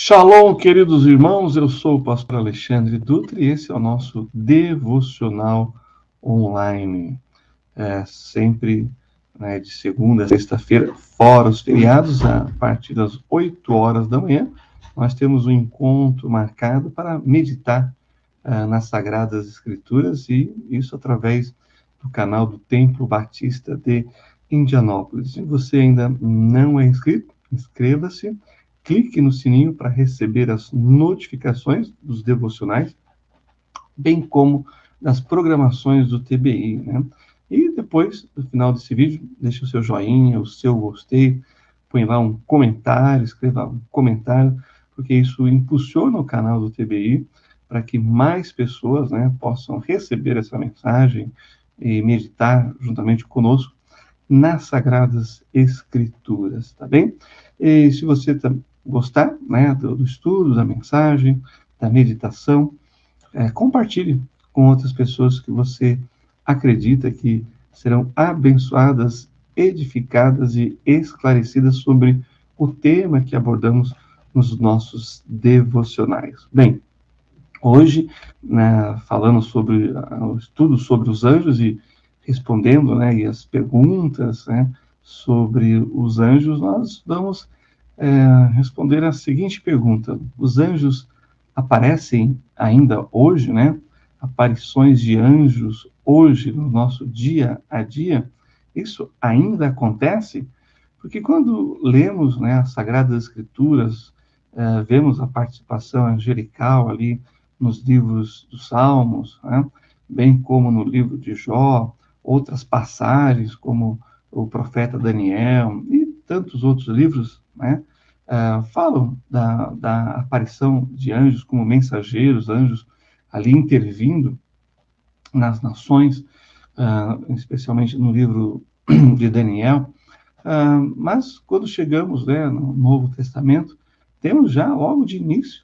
Shalom, queridos irmãos, eu sou o pastor Alexandre Dutra e esse é o nosso devocional online. Sempre de segunda a sexta-feira, fora os feriados, a partir das 8 horas da manhã, nós temos um encontro marcado para meditar nas Sagradas Escrituras, e isso através do canal do Templo Batista de Indianópolis. Se você ainda não é inscrito, inscreva-se. Clique no sininho para receber as notificações dos devocionais, bem como das programações do TBI, né? E depois, no final desse vídeo, deixe o seu joinha, o seu gostei, põe lá um comentário, escreva um comentário, porque isso impulsiona o canal do TBI para que mais pessoas, né, possam receber essa mensagem e meditar juntamente conosco nas Sagradas Escrituras, tá bem? E se você gostar, né, do estudo, da mensagem, da meditação, compartilhe com outras pessoas que você acredita que serão abençoadas, edificadas e esclarecidas sobre o tema que abordamos nos nossos devocionais. Bem, hoje, né, falando sobre o estudo sobre os anjos e respondendo, né, e as perguntas, né, sobre os anjos, nós vamos responder a seguinte pergunta: os anjos aparecem ainda hoje, né? Aparições de anjos hoje no nosso dia a dia, isso ainda acontece? Porque quando lemos, né, as Sagradas Escrituras, vemos a participação angelical ali nos livros dos Salmos, né, bem como no livro de Jó, outras passagens como o profeta Daniel e tantos outros livros, né, falam da aparição de anjos como mensageiros, anjos ali intervindo nas nações, especialmente no livro de Daniel. Mas quando chegamos, né, no Novo Testamento, temos já logo de início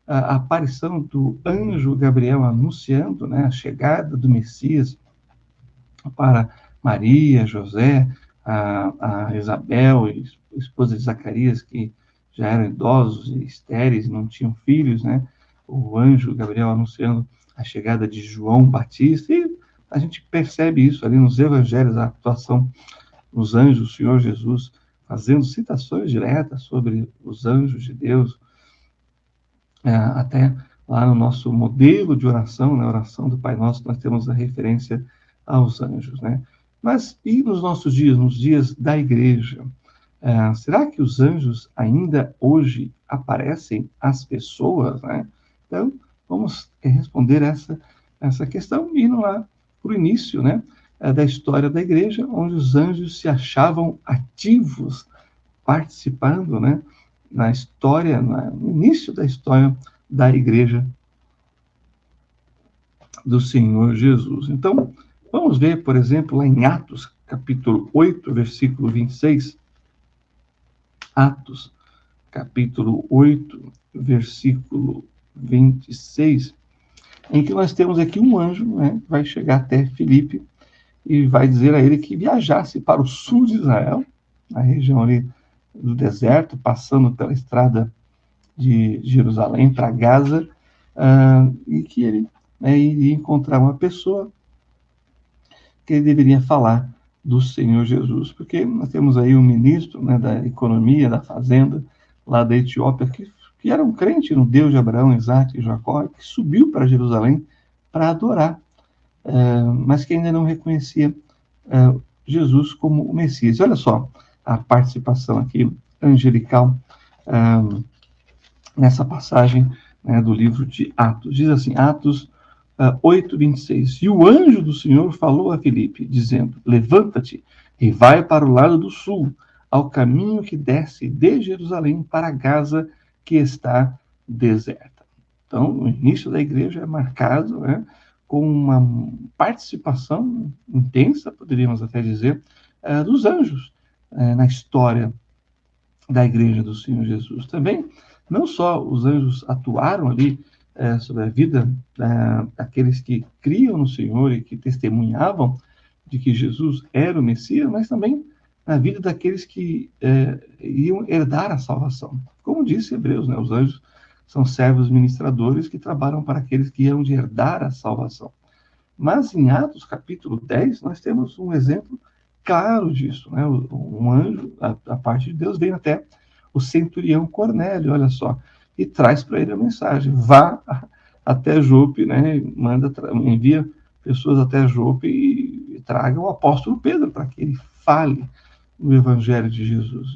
a aparição do anjo Gabriel anunciando, né, a chegada do Messias para Maria, José, a Isabel, esposa de Zacarias, que já eram idosos e estéreis, não tinham filhos, né? O anjo Gabriel anunciando a chegada de João Batista, e a gente percebe isso ali nos evangelhos, a atuação dos anjos, o Senhor Jesus fazendo citações diretas sobre os anjos de Deus, até lá no nosso modelo de oração, na oração do Pai Nosso, nós temos a referência aos anjos, né? Mas e nos nossos dias, nos dias da igreja? Será que os anjos ainda hoje aparecem às pessoas, né? Então, vamos responder essa questão, indo lá para o início, né, da história da igreja, onde os anjos se achavam ativos, participando, né, na história, no início da história da igreja do Senhor Jesus. Então, vamos ver, por exemplo, lá em Atos, capítulo 8, versículo 26. Atos, capítulo 8, versículo 26, em que nós temos aqui um anjo, né, que vai chegar até Filipe e vai dizer a ele que viajasse para o sul de Israel, na região ali do deserto, passando pela estrada de Jerusalém para Gaza, e que ele, né, iria encontrar uma pessoa que ele deveria falar do Senhor Jesus, porque nós temos aí um ministro, né, da economia, da fazenda, lá da Etiópia, que era um crente no Deus de Abraão, Isaac e Jacó, que subiu para Jerusalém para adorar, mas que ainda não reconhecia Jesus como o Messias. Olha só a participação aqui angelical nessa passagem, né, do livro de Atos. Diz assim, Atos 8:26. E o anjo do Senhor falou a Filipe, dizendo: levanta-te e vai para o lado do sul, ao caminho que desce de Jerusalém para Gaza, que está deserta. Então, o início da igreja é marcado, né, com uma participação intensa, poderíamos até dizer, dos anjos na história da igreja do Senhor Jesus. Também, não só os anjos atuaram ali sobre a vida daqueles que criam no Senhor e que testemunhavam de que Jesus era o Messias, mas também na vida daqueles que iam herdar a salvação. Como disse Hebreus, né, os anjos são servos ministradores que trabalham para aqueles que iam de herdar a salvação. Mas em Atos capítulo 10, nós temos um exemplo claro disso. Né? Um anjo, a parte de Deus, vem até o centurião Cornélio, olha só, e traz para ele a mensagem: vá até Jope, né? Envia pessoas até Jope e traga o apóstolo Pedro para que ele fale o evangelho de Jesus.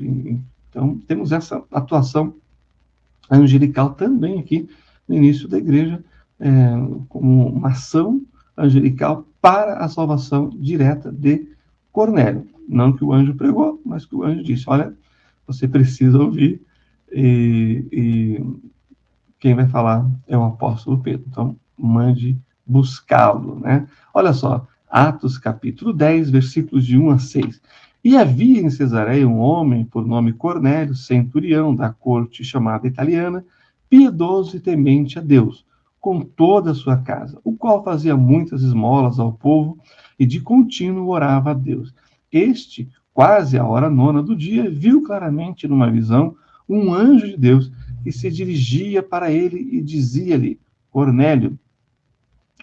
Então, temos essa atuação angelical também aqui no início da igreja, como uma ação angelical para a salvação direta de Cornélio. Não que o anjo pregou, mas que o anjo disse: olha, você precisa ouvir, e quem vai falar é o apóstolo Pedro. Então, mande buscá-lo, né? Olha só, Atos capítulo 10, versículos de 1 a 6. E havia em Cesareia um homem por nome Cornélio, centurião da corte chamada italiana, piedoso e temente a Deus, com toda a sua casa, o qual fazia muitas esmolas ao povo e de contínuo orava a Deus. Este, quase à hora nona do dia, viu claramente numa visão um anjo de Deus que se dirigia para ele e dizia-lhe: Cornélio,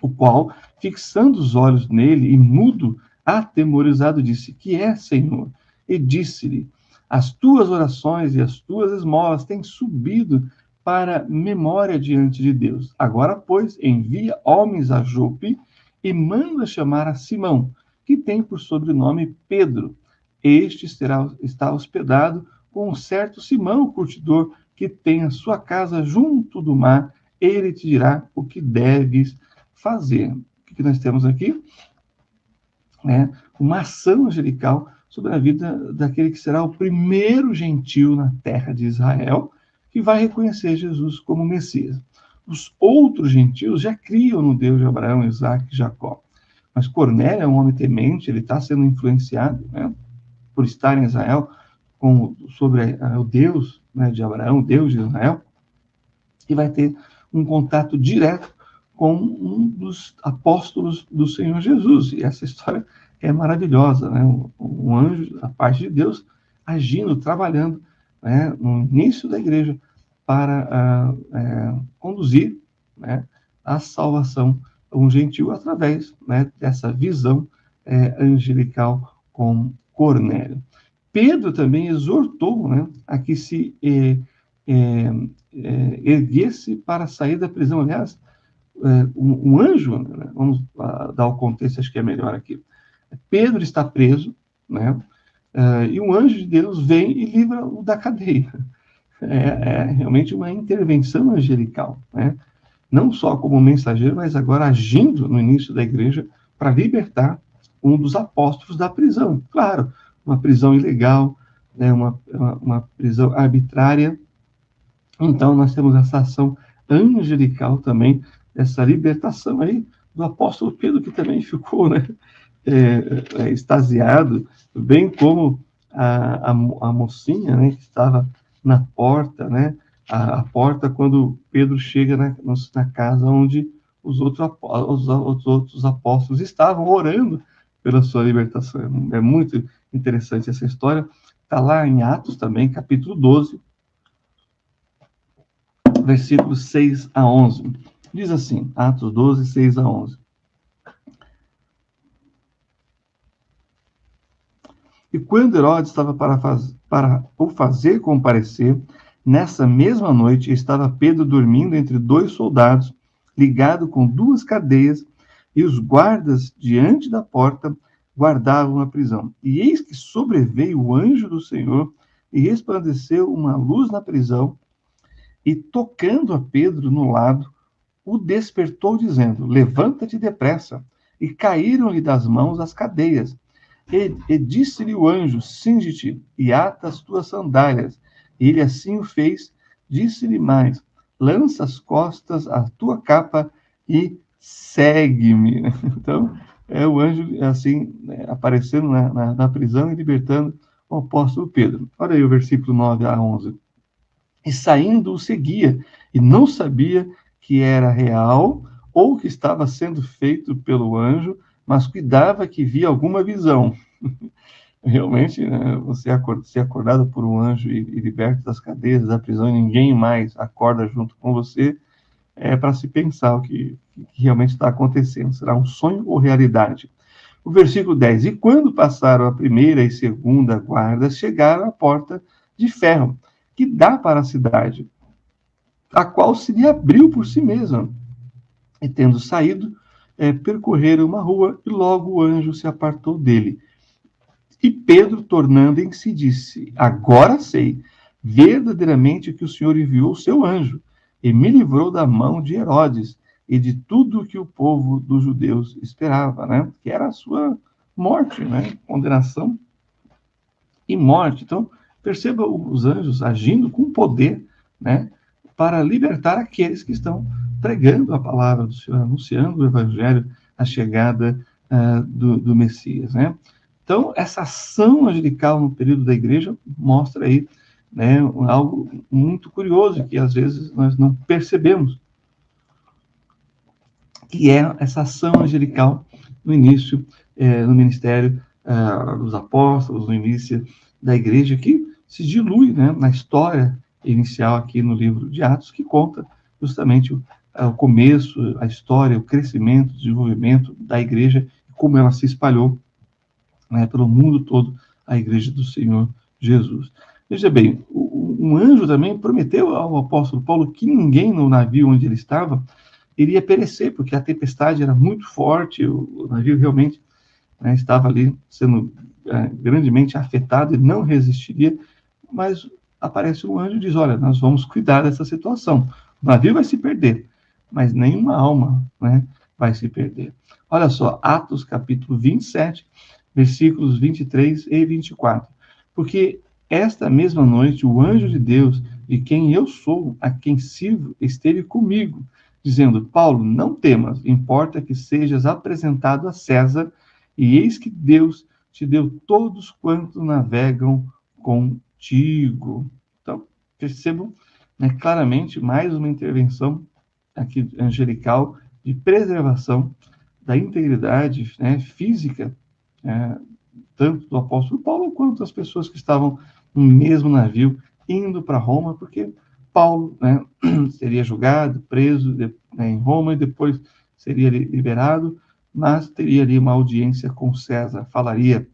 o qual, fixando os olhos nele e mudo, atemorizado, disse: que é, Senhor? E disse-lhe: as tuas orações e as tuas esmolas têm subido para memória diante de Deus. Agora, pois, envia homens a Jope e manda chamar a Simão, que tem por sobrenome Pedro. Este está hospedado com um certo Simão, curtidor, que tem a sua casa junto do mar. Ele te dirá o que deves fazer. O que nós temos aqui? Uma ação angelical sobre a vida daquele que será o primeiro gentio na terra de Israel, que vai reconhecer Jesus como Messias. Os outros gentios já criam no Deus de Abraão, Isaac e Jacó. Mas Cornélio é um homem temente, ele está sendo influenciado, por estar em Israel sobre o Deus, de Abraão, o Deus de Israel, e vai ter um contato direto com um dos apóstolos do Senhor Jesus. E essa história é maravilhosa, um anjo, a parte de Deus, agindo, trabalhando, no início da igreja para conduzir, a salvação a um gentio através, dessa visão angelical com Cornélio. Pedro também exortou, a que se erguesse para sair da prisão. Aliás, um anjo, vamos dar o contexto, acho que é melhor aqui. Pedro está preso, e um anjo de Deus vem e livra-o da cadeia. É realmente uma intervenção angelical, não só como mensageiro, mas agora agindo no início da igreja para libertar um dos apóstolos da prisão. Claro, uma prisão ilegal, uma prisão arbitrária. Então, nós temos essa ação angelical também, essa libertação aí do apóstolo Pedro, que também ficou extasiado, bem como a mocinha, que estava na porta, a porta quando Pedro chega na casa onde os outros apóstolos estavam orando pela sua libertação. É muito interessante essa história. Está lá em Atos também, capítulo 12, versículos 6 a 11. Diz assim, Atos 12, 6 a 11. E quando Herodes estava para o fazer comparecer, nessa mesma noite estava Pedro dormindo entre dois soldados, ligado com duas cadeias, e os guardas diante da porta guardavam a prisão. E eis que sobreveio o anjo do Senhor e resplandeceu uma luz na prisão, e tocando a Pedro no lado, o despertou, dizendo: levanta-te depressa. E caíram-lhe das mãos as cadeias. E disse-lhe o anjo: cinge-te e ata as tuas sandálias. E ele assim o fez. Disse-lhe mais: lança as costas a tua capa e segue-me. Então, o anjo assim, aparecendo na prisão e libertando o apóstolo Pedro. Olha aí o versículo 9 a 11. E saindo o seguia, e não sabia que era real ou que estava sendo feito pelo anjo, mas cuidava que via alguma visão. realmente, né, você ser acordado por um anjo e liberto das cadeias, da prisão, e ninguém mais acorda junto com você, é para se pensar o que realmente está acontecendo. Será um sonho ou realidade? O versículo 10. E quando passaram a primeira e segunda guardas, chegaram à porta de ferro, que dá para a cidade, a qual se lhe abriu por si mesma. E tendo saído, percorreram uma rua, e logo o anjo se apartou dele. E Pedro, tornando em si, disse: Agora sei verdadeiramente que o Senhor enviou o seu anjo e me livrou da mão de Herodes e de tudo o que o povo dos judeus esperava, né? Que era a sua morte, né? Condenação e morte. Então, perceba os anjos agindo com poder, né? Para libertar aqueles que estão pregando a palavra do Senhor, anunciando o evangelho, a chegada do Messias, né? Então, essa ação angelical no período da igreja mostra aí, né, algo muito curioso que às vezes nós não percebemos, que é essa ação angelical no início, no ministério dos apóstolos, no início da igreja, que se dilui, né, na história inicial aqui no livro de Atos, que conta justamente o começo, a história, o crescimento, o desenvolvimento da igreja, como ela se espalhou, né, pelo mundo todo, a igreja do Senhor Jesus. Veja bem, um anjo também prometeu ao apóstolo Paulo que ninguém no navio onde ele estava iria perecer, porque a tempestade era muito forte, o navio realmente, né, estava ali sendo grandemente afetado e não resistiria, mas aparece um anjo e diz: olha, nós vamos cuidar dessa situação. O navio vai se perder, mas nenhuma alma, né, vai se perder. Olha só, Atos capítulo 27, versículos 23 e 24. Porque esta mesma noite o anjo de Deus, de quem eu sou, a quem sirvo, esteve comigo, dizendo: Paulo, não temas, importa que sejas apresentado a César, e eis que Deus te deu todos quantos navegam contigo. Então, percebam, né, claramente mais uma intervenção aqui angelical de preservação da integridade, né, física, tanto do apóstolo Paulo quanto das pessoas que estavam no mesmo navio indo para Roma, porque Paulo, né, seria julgado, preso, né, em Roma e depois seria liberado, mas teria ali uma audiência com César, falaria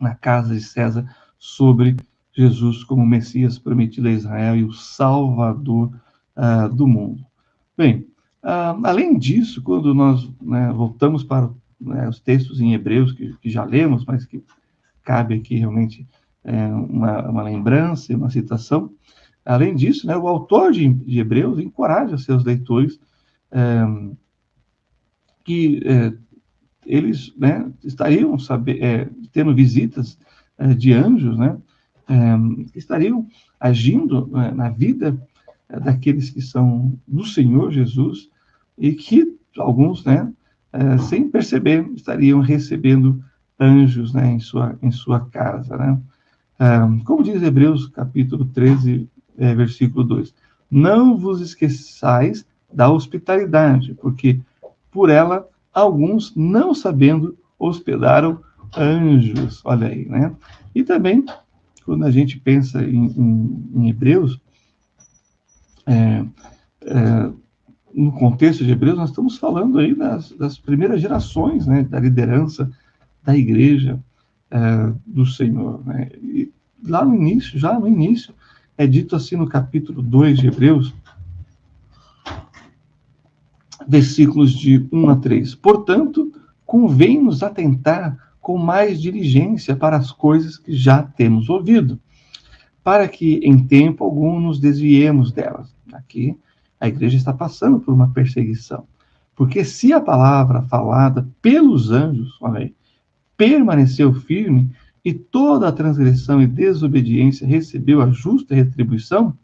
na casa de César sobre Jesus como Messias prometido a Israel e o Salvador do mundo. Bem, além disso, quando nós, né, voltamos para, né, os textos em Hebreus que já lemos, mas que cabe aqui realmente uma lembrança e uma citação, além disso, né, o autor de Hebreus encoraja seus leitores que eles, né, estariam tendo visitas de anjos, né, que estariam agindo na vida daqueles que são do Senhor Jesus e que alguns, né, sem perceber, estariam recebendo anjos, né, em sua casa, né? Como diz Hebreus capítulo 13, versículo 2: Não vos esqueçais da hospitalidade, porque por ela alguns, não sabendo, hospedaram anjos. Olha aí, né? E também, quando a gente pensa em Hebreus, no contexto de Hebreus, nós estamos falando aí das primeiras gerações, né, da liderança da igreja do Senhor, né? E lá no início, já no início, é dito assim no capítulo 2 de Hebreus, versículos de 1 a 3. Portanto, convém-nos atentar com mais diligência para as coisas que já temos ouvido, para que em tempo algum nos desviemos delas. Aqui, a igreja está passando por uma perseguição. Porque se a palavra falada pelos anjos, olha aí, permaneceu firme, e toda a transgressão e desobediência recebeu a justa retribuição,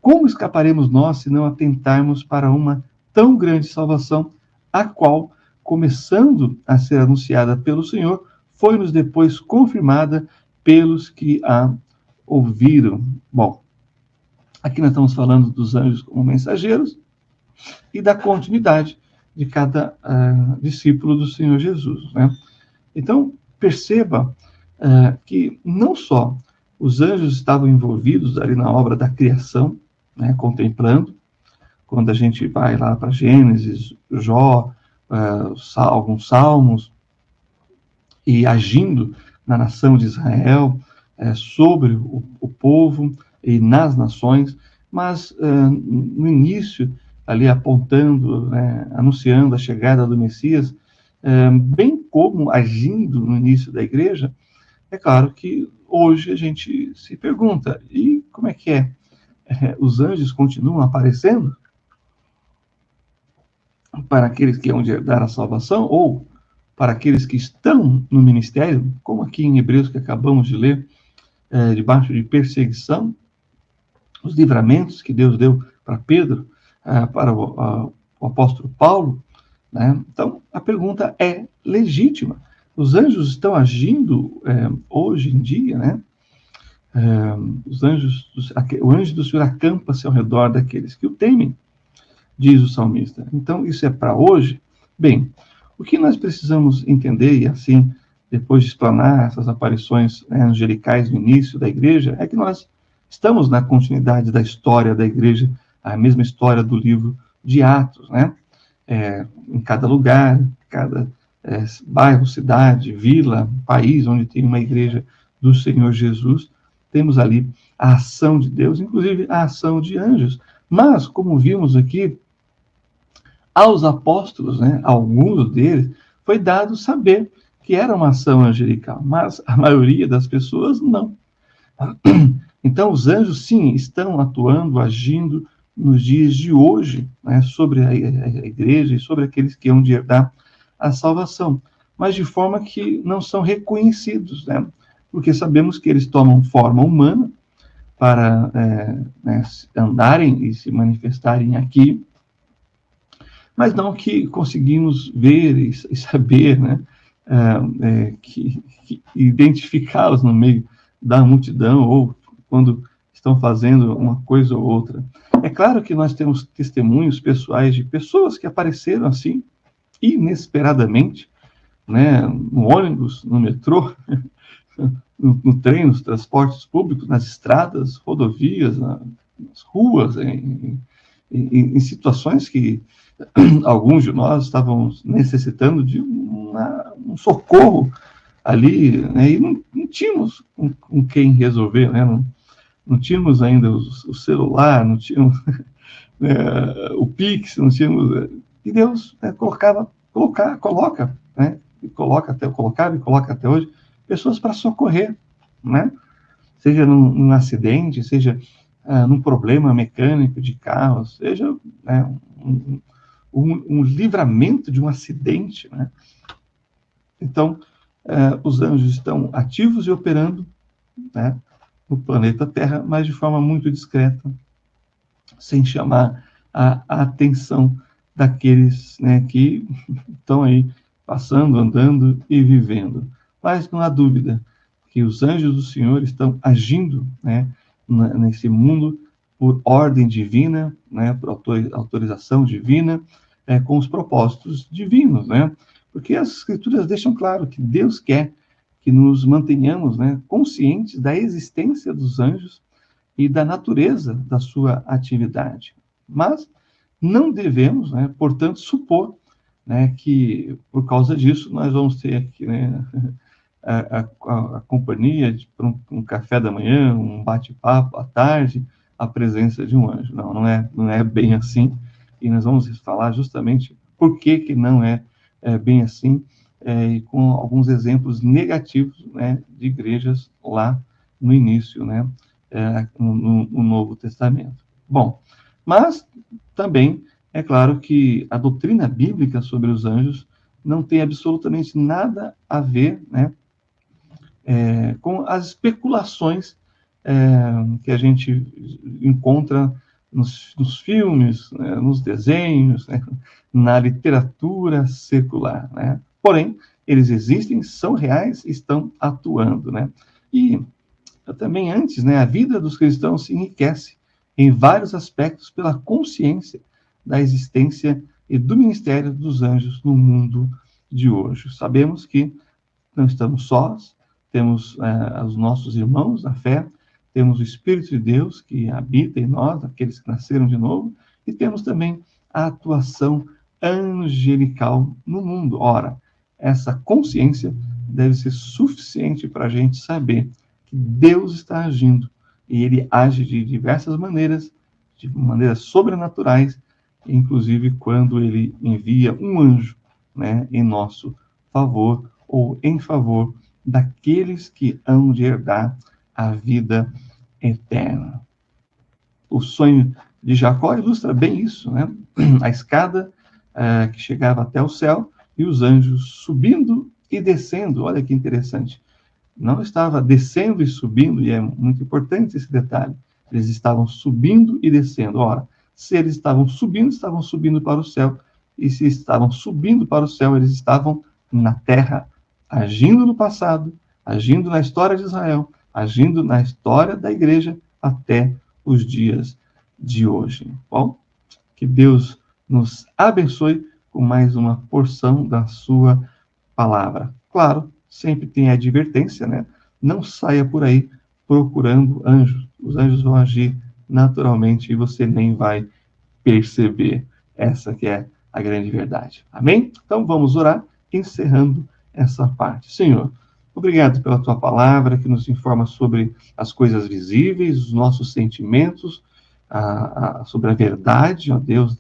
como escaparemos nós se não atentarmos para uma tão grande salvação, a qual, começando a ser anunciada pelo Senhor, foi-nos depois confirmada pelos que a ouviram? Bom, aqui nós estamos falando dos anjos como mensageiros e da continuidade de cada discípulo do Senhor Jesus, né? Então, perceba que não só os anjos estavam envolvidos ali na obra da criação, né, contemplando, quando a gente vai lá para Gênesis, Jó, alguns salmos, e agindo na nação de Israel, sobre o povo e nas nações, mas no início, ali apontando, anunciando a chegada do Messias, bem como agindo no início da igreja, é claro que hoje a gente se pergunta, e como é que é? Os anjos continuam aparecendo para aqueles que hão de herdar a salvação, ou para aqueles que estão no ministério, como aqui em Hebreus que acabamos de ler, debaixo de perseguição, os livramentos que Deus deu para Pedro, para o apóstolo Paulo, né? Então, a pergunta é legítima. Os anjos estão agindo hoje em dia, né? O anjo do Senhor acampa-se ao redor daqueles que o temem, diz o salmista. Então, isso é para hoje? Bem, o que nós precisamos entender, e assim, depois de explanar essas aparições angelicais no início da igreja, é que nós estamos na continuidade da história da igreja, a mesma história do livro de Atos, né? Em cada lugar, cada bairro, cidade, vila, país onde tem uma igreja do Senhor Jesus, temos ali a ação de Deus, inclusive a ação de anjos. Mas, como vimos aqui, aos apóstolos, né, alguns deles, foi dado saber que era uma ação angelical, mas a maioria das pessoas não. Então, os anjos, sim, estão atuando, agindo nos dias de hoje, né, sobre a igreja e sobre aqueles que hão de herdar a salvação, mas de forma que não são reconhecidos, né, porque sabemos que eles tomam forma humana para andarem e se manifestarem aqui, mas não que conseguimos ver e saber, né, que identificá-los no meio da multidão ou quando estão fazendo uma coisa ou outra. É claro que nós temos testemunhos pessoais de pessoas que apareceram assim, inesperadamente, né, no ônibus, no metrô, no trem, nos transportes públicos, nas estradas, rodovias, nas ruas, em situações que alguns de nós estávamos necessitando de um socorro ali, né, e não tínhamos com quem resolver, né, não tínhamos ainda o celular, não tínhamos o Pix, não tínhamos, e Deus coloca, né, colocava e coloca até hoje, pessoas para socorrer, né, seja num acidente, seja num problema mecânico de carro, seja um livramento de um acidente, né? Então, os anjos estão ativos e operando, né, no planeta Terra, mas de forma muito discreta, sem chamar a atenção daqueles, né, que estão aí passando, andando e vivendo. Mas não há dúvida que os anjos do Senhor estão agindo, né, nesse mundo por ordem divina, né, por autorização divina, com os propósitos divinos, né? Porque as Escrituras deixam claro que Deus quer que nos mantenhamos, né, conscientes da existência dos anjos e da natureza da sua atividade. Mas não devemos, né, portanto, supor, né, que por causa disso nós vamos ter aqui, né, a companhia para um café da manhã, um bate-papo à tarde, a presença de um anjo. Não é bem assim, e nós vamos falar justamente por que não é bem assim, e com alguns exemplos negativos, né, de igrejas lá no início, né, no Novo Testamento. Bom, mas também é claro que a doutrina bíblica sobre os anjos não tem absolutamente nada a ver, né, com as especulações que a gente encontra nos filmes, né, nos desenhos, né, na literatura secular, né? Porém, eles existem, são reais, estão atuando, né? E também antes, né, a vida dos cristãos se enriquece em vários aspectos pela consciência da existência e do ministério dos anjos no mundo de hoje. Sabemos que não estamos sós, temos os nossos irmãos na fé, temos o Espírito de Deus que habita em nós, aqueles que nasceram de novo, e temos também a atuação angelical no mundo. Ora, essa consciência deve ser suficiente para a gente saber que Deus está agindo, e ele age de diversas maneiras, de maneiras sobrenaturais, inclusive quando ele envia um anjo, né, em nosso favor ou em favor daqueles que hão de herdar a vida eterna. O sonho de Jacó ilustra bem isso, né? A escada que chegava até o céu e os anjos subindo e descendo. Olha que interessante. Não estava descendo e subindo, e é muito importante esse detalhe. Eles estavam subindo e descendo. Ora, se eles estavam subindo para o céu. E se estavam subindo para o céu, eles estavam na terra, agindo no passado, agindo na história de Israel, agindo na história da igreja até os dias de hoje. Bom, que Deus nos abençoe com mais uma porção da sua palavra. Claro, sempre tem a advertência, né? Não saia por aí procurando anjos. Os anjos vão agir naturalmente e você nem vai perceber. Essa que é a grande verdade. Amém? Então vamos orar, encerrando essa parte. Senhor, obrigado pela tua palavra que nos informa sobre as coisas visíveis, os nossos sentimentos, sobre a verdade, ó Deus,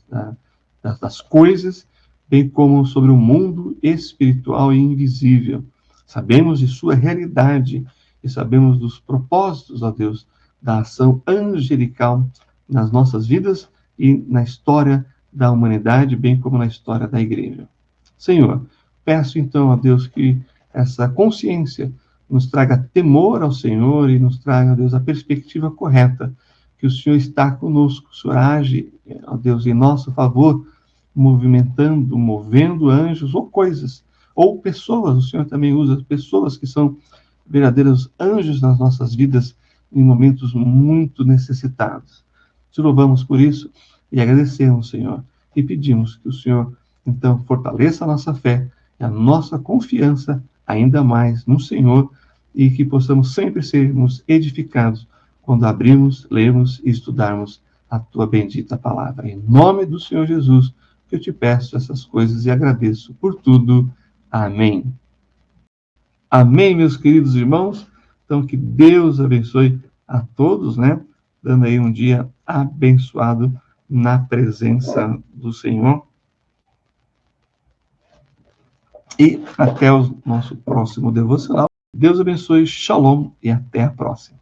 das coisas, bem como sobre o mundo espiritual e invisível. Sabemos de sua realidade e sabemos dos propósitos, ó Deus, da ação angelical nas nossas vidas e na história da humanidade, bem como na história da igreja. Senhor, peço então a Deus que essa consciência nos traga temor ao Senhor e nos traga, a Deus, a perspectiva correta, que o Senhor está conosco, o Senhor age, ó Deus, em nosso favor, movendo anjos ou coisas, ou pessoas. O Senhor também usa pessoas que são verdadeiros anjos nas nossas vidas em momentos muito necessitados. Te louvamos por isso e agradecemos, Senhor, e pedimos que o Senhor, então, fortaleça a nossa fé e a nossa confiança ainda mais no Senhor e que possamos sempre sermos edificados quando abrirmos, lermos e estudarmos a tua bendita palavra. Em nome do Senhor Jesus, que eu te peço essas coisas e agradeço por tudo. Amém. Amém, meus queridos irmãos. Então, que Deus abençoe a todos, né? Dando aí um dia abençoado na presença do Senhor. E até o nosso próximo devocional. Deus abençoe, shalom e até a próxima.